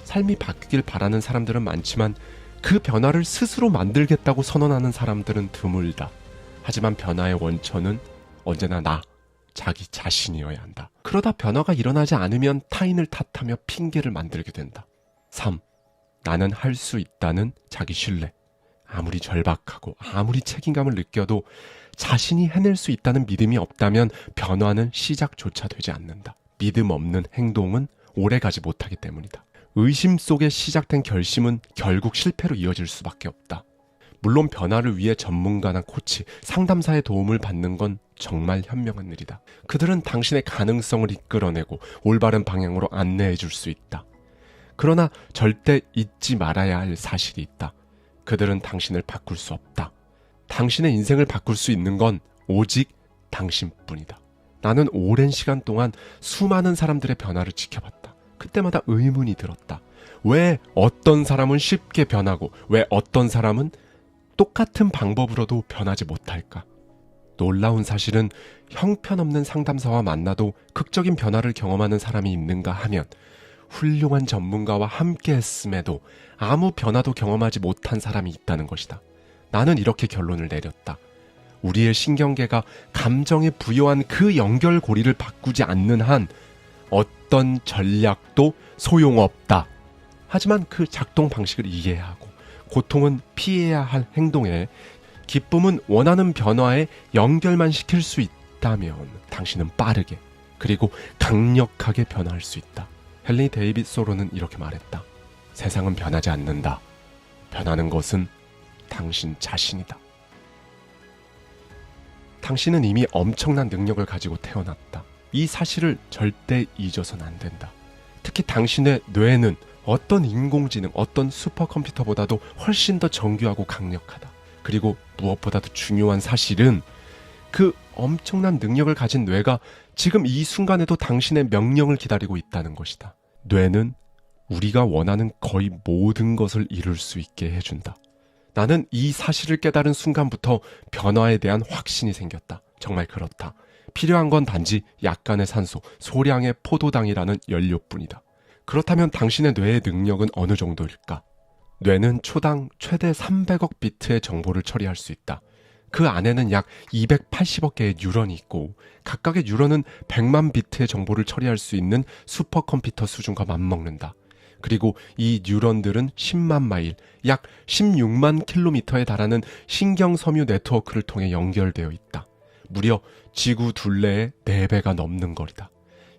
삶이 바뀌길 바라는 사람들은 많지만 그 변화를 스스로 만들겠다고 선언하는 사람들은 드물다. 하지만 변화의 원천은 언제나 자기 자신이어야 한다. 그러다 변화가 일어나지 않으면 타인을 탓하며 핑계를 만들게 된다. 3. 나는 할 수 있다는 자기 신뢰. 아무리 절박하고 아무리 책임감을 느껴도 자신이 해낼 수 있다는 믿음이 없다면 변화는 시작조차 되지 않는다. 믿음 없는 행동은 오래가지 못하기 때문이다. 의심 속에 시작된 결심은 결국 실패로 이어질 수밖에 없다. 물론 변화를 위해 전문가나 코치, 상담사의 도움을 받는 건 정말 현명한 일이다. 그들은 당신의 가능성을 이끌어내고 올바른 방향으로 안내해 줄 수 있다. 그러나 절대 잊지 말아야 할 사실이 있다. 그들은 당신을 바꿀 수 없다. 당신의 인생을 바꿀 수 있는 건 오직 당신뿐이다. 나는 오랜 시간 동안 수많은 사람들의 변화를 지켜봤다. 그때마다 의문이 들었다. 왜 어떤 사람은 쉽게 변하고 왜 어떤 사람은 똑같은 방법으로도 변하지 못할까? 놀라운 사실은 형편없는 상담사와 만나도 극적인 변화를 경험하는 사람이 있는가 하면 훌륭한 전문가와 함께 했음에도 아무 변화도 경험하지 못한 사람이 있다는 것이다. 나는 이렇게 결론을 내렸다. 우리의 신경계가 감정에 부여한 그 연결고리를 바꾸지 않는 한 어떤 전략도 소용없다. 하지만 그 작동 방식을 이해하고 고통은 피해야 할 행동에 기쁨은 원하는 변화에 연결만 시킬 수 있다면 당신은 빠르게 그리고 강력하게 변화할 수 있다. 헨리 데이빗 소로는 이렇게 말했다. 세상은 변하지 않는다. 변하는 것은 당신 자신이다. 당신은 이미 엄청난 능력을 가지고 태어났다. 이 사실을 절대 잊어서는 안 된다. 특히 당신의 뇌는 어떤 인공지능, 어떤 슈퍼컴퓨터보다도 훨씬 더 정교하고 강력하다. 그리고 무엇보다도 중요한 사실은 그 엄청난 능력을 가진 뇌가 지금 이 순간에도 당신의 명령을 기다리고 있다는 것이다. 뇌는 우리가 원하는 거의 모든 것을 이룰 수 있게 해준다. 나는 이 사실을 깨달은 순간부터 변화에 대한 확신이 생겼다. 정말 그렇다. 필요한 건 단지 약간의 산소, 소량의 포도당이라는 연료뿐이다. 그렇다면 당신의 뇌의 능력은 어느 정도일까? 뇌는 초당 최대 300억 비트의 정보를 처리할 수 있다. 그 안에는 약 280억 개의 뉴런이 있고 각각의 뉴런은 100만 비트의 정보를 처리할 수 있는 슈퍼컴퓨터 수준과 맞먹는다. 그리고 이 뉴런들은 10만 마일, 약 16만 킬로미터에 달하는 신경섬유 네트워크를 통해 연결되어 있다. 무려 지구 둘레의 4배가 넘는 거리다.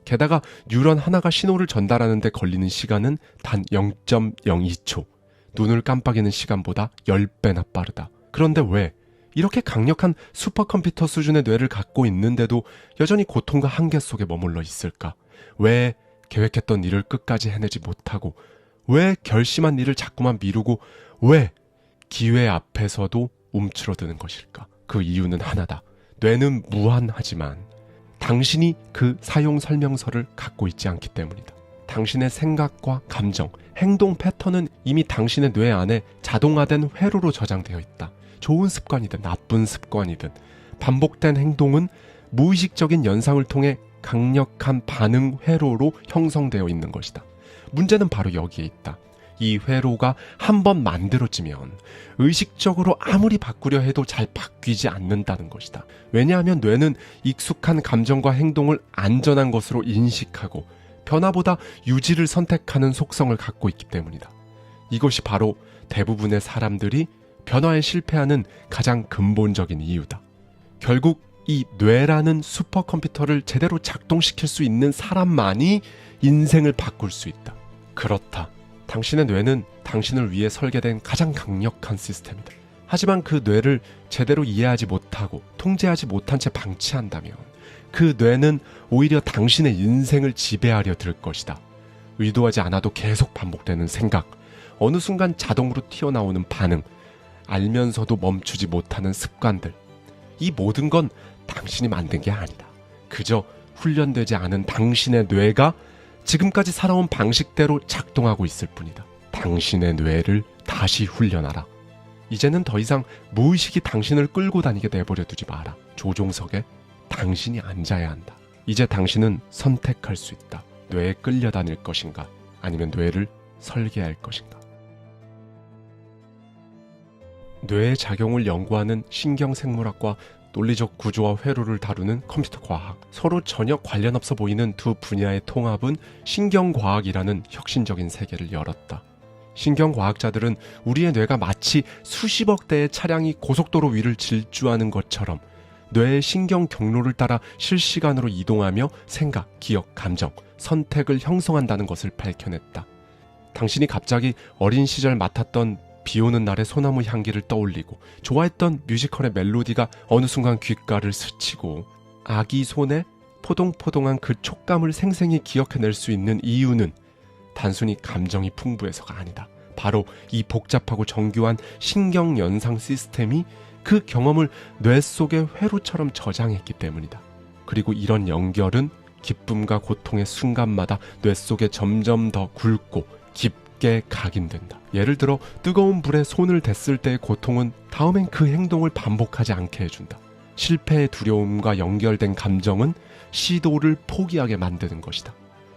게다가 뉴런 하나가 신호를 전달하는 데 걸리는 시간은 단 0.02초. 눈을 깜빡이는 시간보다 10배나 빠르다. 그런데 왜 이렇게 강력한 슈퍼컴퓨터 수준의 뇌를 갖고 있는데도 여전히 고통과 한계 속에 머물러 있을까? 왜 계획했던 일을 끝까지 해내지 못하고, 왜 결심한 일을 자꾸만 미루고, 왜 기회 앞에서도 움츠러드는 것일까? 그 이유는 하나다. 뇌는 무한하지만 당신이 그 사용 설명서를 갖고 있지 않기 때문이다. 당신의 생각과 감정, 행동 패턴은 이미 당신의 뇌 안에 자동화된 회로로 저장되어 있다. 좋은 습관이든 나쁜 습관이든 반복된 행동은 무의식적인 연상을 통해 강력한 반응 회로로 형성되어 있는 것이다. 문제는 바로 여기에 있다. 이 회로가 한번 만들어지면 의식적으로 아무리 바꾸려 해도 잘 바뀌지 않는다는 것이다. 왜냐하면 뇌는 익숙한 감정과 행동을 안전한 것으로 인식하고 변화보다 유지를 선택하는 속성을 갖고 있기 때문이다. 이것이 바로 대부분의 사람들이 변화에 실패하는 가장 근본적인 이유다. 결국 이 뇌라는 슈퍼컴퓨터를 제대로 작동시킬 수 있는 사람만이 인생을 바꿀 수 있다. 그렇다. 당신의 뇌는 당신을 위해 설계된 가장 강력한 시스템이다. 하지만 그 뇌를 제대로 이해하지 못하고 통제하지 못한 채 방치한다면 그 뇌는 오히려 당신의 인생을 지배하려 들 것이다. 의도하지 않아도 계속 반복되는 생각, 어느 순간 자동으로 튀어나오는 반응, 알면서도 멈추지 못하는 습관들. 이 모든 건 당신이 만든 게 아니다. 그저 훈련되지 않은 당신의 뇌가 지금까지 살아온 방식대로 작동하고 있을 뿐이다. 당신의 뇌를 다시 훈련하라. 이제는 더 이상 무의식이 당신을 끌고 다니게 내버려 두지 마라. 조종석에 당신이 앉아야 한다. 이제 당신은 선택할 수 있다. 뇌에 끌려다닐 것인가 아니면 뇌를 설계할 것인가. 뇌의 작용을 연구하는 신경생물학과 논리적 구조와 회로를 다루는 컴퓨터 과학, 서로 전혀 관련 없어 보이는 두 분야의 통합은 신경과학이라는 혁신적인 세계를 열었다. 신경과학자들은 우리의 뇌가 마치 수십억 대의 차량이 고속도로 위를 질주하는 것처럼 뇌의 신경 경로를 따라 실시간으로 이동하며 생각, 기억, 감정, 선택을 형성한다는 것을 밝혀냈다. 당신이 갑자기 어린 시절 맡았던 비오는 날의 소나무 향기를 떠올리고 좋아했던 뮤지컬의 멜로디가 어느 순간 귓가를 스치고 아기 손에 포동포동한 그 촉감을 생생히 기억해낼 수 있는 이유는 단순히 감정이 풍부해서가 아니다. 바로 이 복잡하고 정교한 신경연상 시스템이 그 경험을 뇌 속의 회로처럼 저장했기 때문이다. 그리고 이런 연결은 기쁨과 고통의 순간마다 뇌 속에 점점 더 굵고 깊게 각인된다. 예를 들어 뜨거운 불에 손을 댔을 때의 고통은 다음엔 그 행동을 반복하지 않게 해준다. 실패의 두려움과 연결된 감정은 시도를 포기하게 만드는 것이다.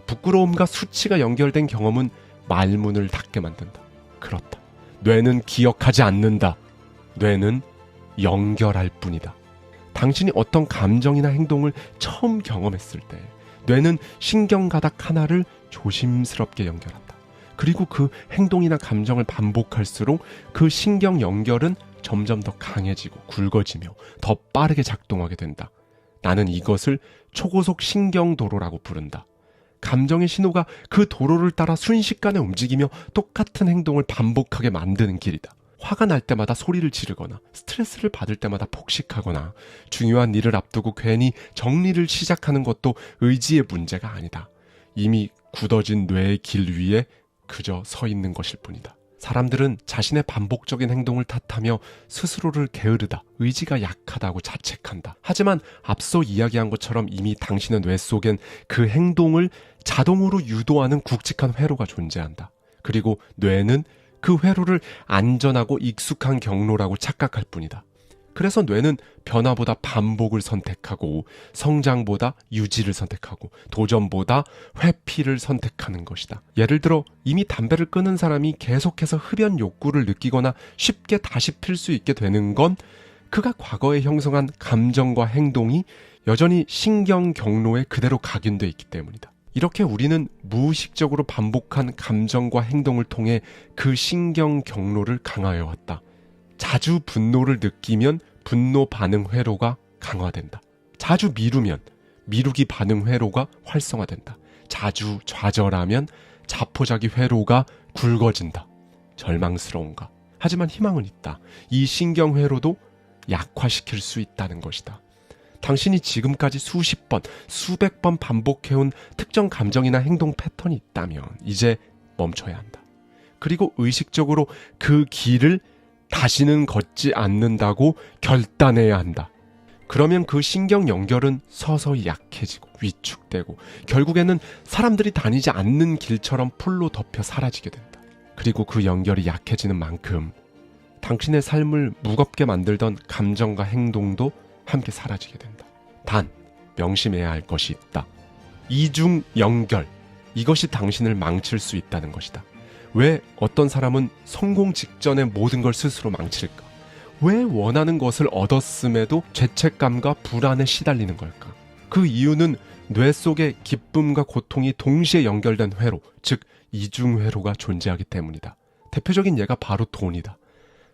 부끄러움과 수치가 연결된 경험은 말문을 닫게 만든다. 그렇다. 뇌는 기억하지 않는다. 뇌는 연결할 뿐이다. 당신이 어떤 감정이나 행동을 처음 경험했을 때 뇌는 신경가닥 하나를 조심스럽게 연결한다. 그리고 그 행동이나 감정을 반복할수록 그 신경 연결은 점점 더 강해지고 굵어지며 더 빠르게 작동하게 된다. 나는 이것을 초고속 신경도로라고 부른다. 감정의 신호가 그 도로를 따라 순식간에 움직이며 똑같은 행동을 반복하게 만드는 길이다. 화가 날 때마다 소리를 지르거나 스트레스를 받을 때마다 폭식하거나 중요한 일을 앞두고 괜히 정리를 시작하는 것도 의지의 문제가 아니다. 이미 굳어진 뇌의 길 위에 그저 서 있는 것일 뿐이다. 사람들은 자신의 반복적인 행동을 탓하며 스스로를 게으르다, 의지가 약하다고 자책한다. 하지만 앞서 이야기한 것처럼 이미 당신의 뇌 속엔 그 행동을 자동으로 유도하는 굵직한 회로가 존재한다. 그리고 뇌는 그 회로를 안전하고 익숙한 경로라고 착각할 뿐이다. 그래서 뇌는 변화보다 반복을 선택하고 성장보다 유지를 선택하고 도전보다 회피를 선택하는 것이다. 예를 들어 이미 담배를 끊은 사람이 계속해서 흡연 욕구를 느끼거나 쉽게 다시 필 수 있게 되는 건 그가 과거에 형성한 감정과 행동이 여전히 신경 경로에 그대로 각인돼 있기 때문이다. 이렇게 우리는 무의식적으로 반복한 감정과 행동을 통해 그 신경 경로를 강화해 왔다. 자주 분노를 느끼면 분노 반응 회로가 강화된다. 자주 미루면 미루기 반응 회로가 활성화된다. 자주 좌절하면 자포자기 회로가 굵어진다. 절망스러운가? 하지만 희망은 있다. 이 신경 회로도 약화시킬 수 있다는 것이다. 당신이 지금까지 수십 번, 수백 번 반복해온 특정 감정이나 행동 패턴이 있다면 이제 멈춰야 한다. 그리고 의식적으로 그 길을 다시는 걷지 않는다고 결단해야 한다. 그러면 그 신경 연결은 서서히 약해지고 위축되고 결국에는 사람들이 다니지 않는 길처럼 풀로 덮여 사라지게 된다. 그리고 그 연결이 약해지는 만큼 당신의 삶을 무겁게 만들던 감정과 행동도 함께 사라지게 된다. 단, 명심해야 할 것이 있다. 이중 연결, 이것이 당신을 망칠 수 있다는 것이다. 왜 어떤 사람은 성공 직전에 모든 걸 스스로 망칠까? 왜 원하는 것을 얻었음에도 죄책감과 불안에 시달리는 걸까? 그 이유는 뇌 속에 기쁨과 고통이 동시에 연결된 회로, 즉 이중회로가 존재하기 때문이다. 대표적인 예가 바로 돈이다.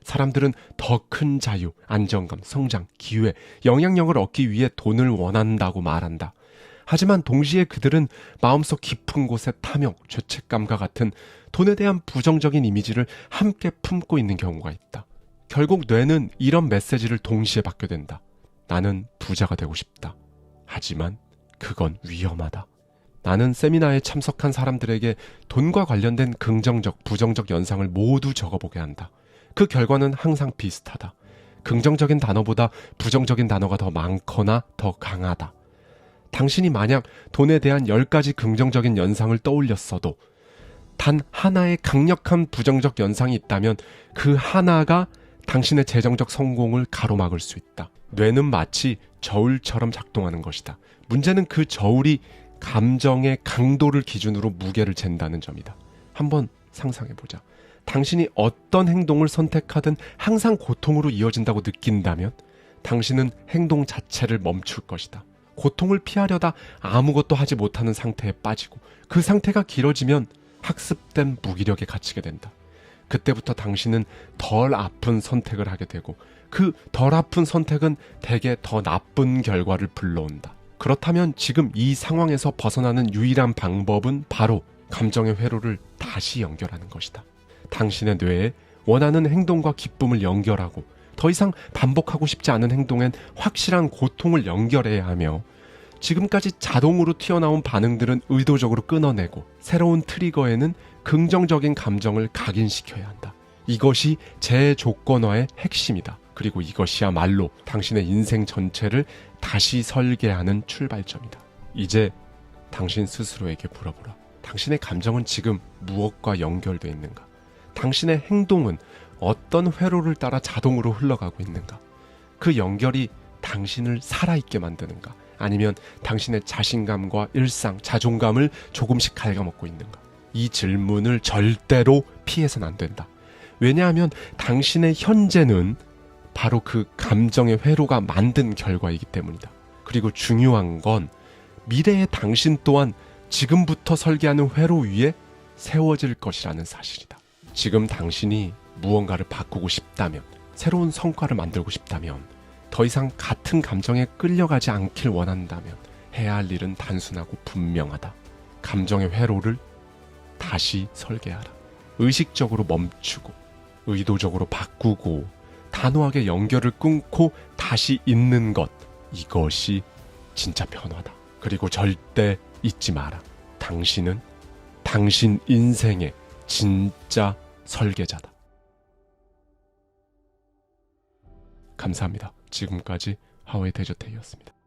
사람들은 더 큰 자유, 안정감, 성장, 기회, 영향력을 얻기 위해 돈을 원한다고 말한다. 하지만 동시에 그들은 마음속 깊은 곳에 탐욕, 죄책감과 같은 돈에 대한 부정적인 이미지를 함께 품고 있는 경우가 있다. 결국 뇌는 이런 메시지를 동시에 받게 된다. 나는 부자가 되고 싶다. 하지만 그건 위험하다. 나는 세미나에 참석한 사람들에게 돈과 관련된 긍정적, 부정적 연상을 모두 적어보게 한다. 그 결과는 항상 비슷하다. 긍정적인 단어보다 부정적인 단어가 더 많거나 더 강하다. 당신이 만약 돈에 대한 10가지 긍정적인 연상을 떠올렸어도 단 하나의 강력한 부정적 연상이 있다면 그 하나가 당신의 재정적 성공을 가로막을 수 있다. 뇌는 마치 저울처럼 작동하는 것이다. 문제는 그 저울이 감정의 강도를 기준으로 무게를 잰다는 점이다. 한번 상상해보자. 당신이 어떤 행동을 선택하든 항상 고통으로 이어진다고 느낀다면 당신은 행동 자체를 멈출 것이다. 고통을 피하려다 아무것도 하지 못하는 상태에 빠지고 그 상태가 길어지면 학습된 무기력에 갇히게 된다. 그때부터 당신은 덜 아픈 선택을 하게 되고 그 덜 아픈 선택은 대개 더 나쁜 결과를 불러온다. 그렇다면 지금 이 상황에서 벗어나는 유일한 방법은 바로 감정의 회로를 다시 연결하는 것이다. 당신의 뇌에 원하는 행동과 기쁨을 연결하고 더 이상 반복하고 싶지 않은 행동엔 확실한 고통을 연결해야 하며 지금까지 자동으로 튀어나온 반응들은 의도적으로 끊어내고 새로운 트리거에는 긍정적인 감정을 각인시켜야 한다. 이것이 재조건화의 핵심이다. 그리고 이것이야말로 당신의 인생 전체를 다시 설계하는 출발점이다. 이제 당신 스스로에게 물어보라. 당신의 감정은 지금 무엇과 연결되어 있는가? 당신의 행동은 어떤 회로를 따라 자동으로 흘러가고 있는가? 그 연결이 당신을 살아있게 만드는가? 아니면 당신의 자신감과 일상, 자존감을 조금씩 갉아먹고 있는가? 이 질문을 절대로 피해서는 안 된다. 왜냐하면 당신의 현재는 바로 그 감정의 회로가 만든 결과이기 때문이다. 그리고 중요한 건 미래의 당신 또한 지금부터 설계하는 회로 위에 세워질 것이라는 사실이다. 지금 당신이 무언가를 바꾸고 싶다면, 새로운 성과를 만들고 싶다면, 더 이상 같은 감정에 끌려가지 않길 원한다면 해야 할 일은 단순하고 분명하다. 감정의 회로를 다시 설계하라. 의식적으로 멈추고 의도적으로 바꾸고 단호하게 연결을 끊고 다시 잇는 것, 이것이 진짜 변화다. 그리고 절대 잊지 마라. 당신은 당신 인생의 진짜 설계자다. 감사합니다. 지금까지 하와이 데저테이였습니다.